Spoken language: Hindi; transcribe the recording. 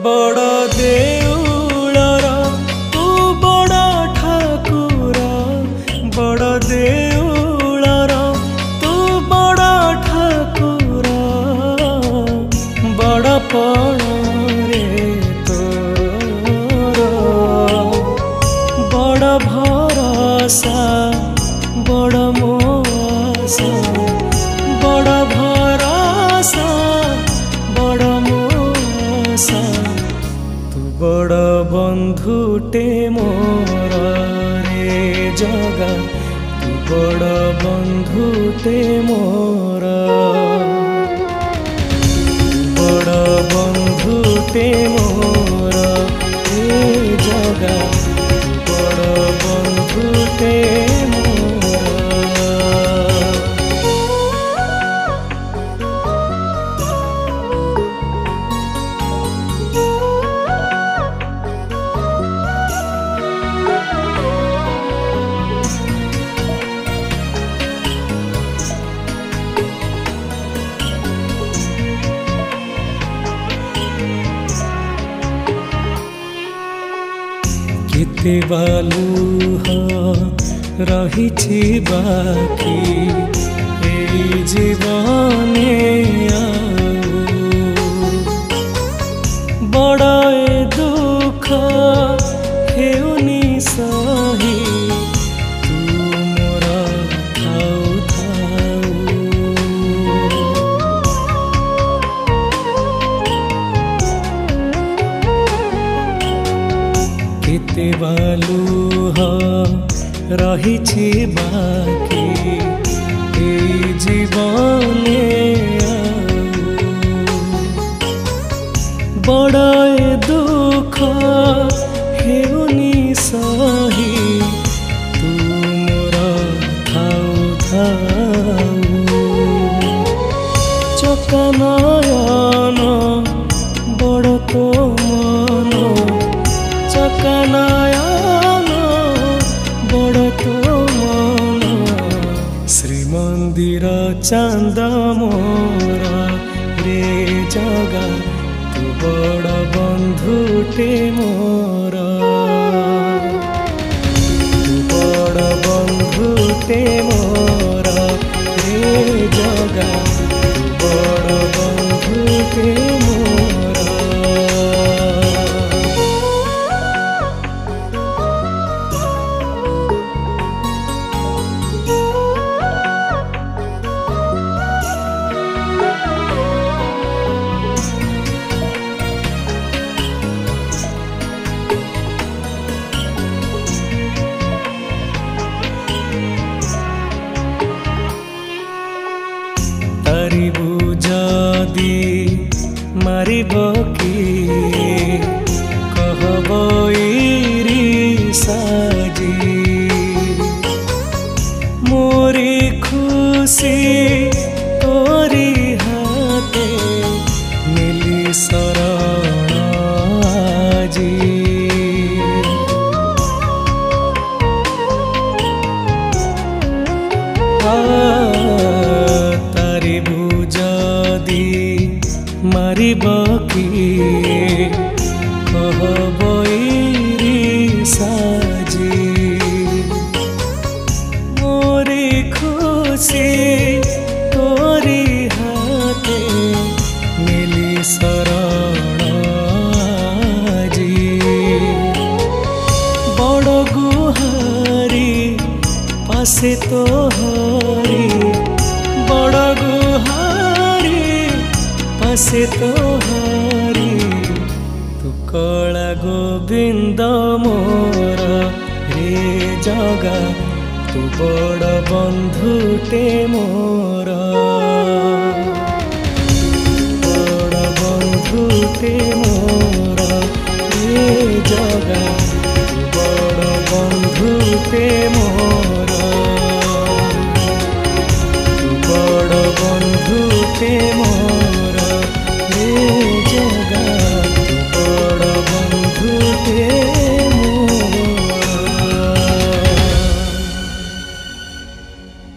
बड़ देउलर तू बड़ ठाकुर बड़ देउलर तू बड़ ठाकुर बड़ पण रे तोर बड़ भरोसा बड़ मोसा बड़ भरोसा बड़ मोसा तू बड़ बंधुटे मोर रे जगा तू बड़ बंधुटे मोर बड़ बंधुटे मोर रे जगा तू बड़ बंधुटे केते बालूह रही बाकी ए जीवने बड़े दुख हेउनी सही तू मोर थाउ थाउ केते बालूह रही बाकी ए जीवने बड़े दुख हेउनी सही तू मोर थाउ थाउ चकनयन बड़ तो मन चकनयन बड़ तो मन श्रीमंदिर चांद मोर रे जगा तू बड़ बंधुटे मोर तू बड़ बंधुटे मोर रे जगा तू बड़ बंधुटे मोर तारिबु जदि मारिब किए कहब इरी साजी मोरी खुशी तोरी हाथे मिली शरण आजी मारिब किए कहब इरी साजी मोरी खुशी तोरी हाथे मिली शरण आजी बड़ गुहारी पासे तो हरी बड़ गुहारी पासे तो हरी तू कला गोविंद मोर रे जगा तू बड़ बंधुटे मोर बड़ बंधुटे मोर।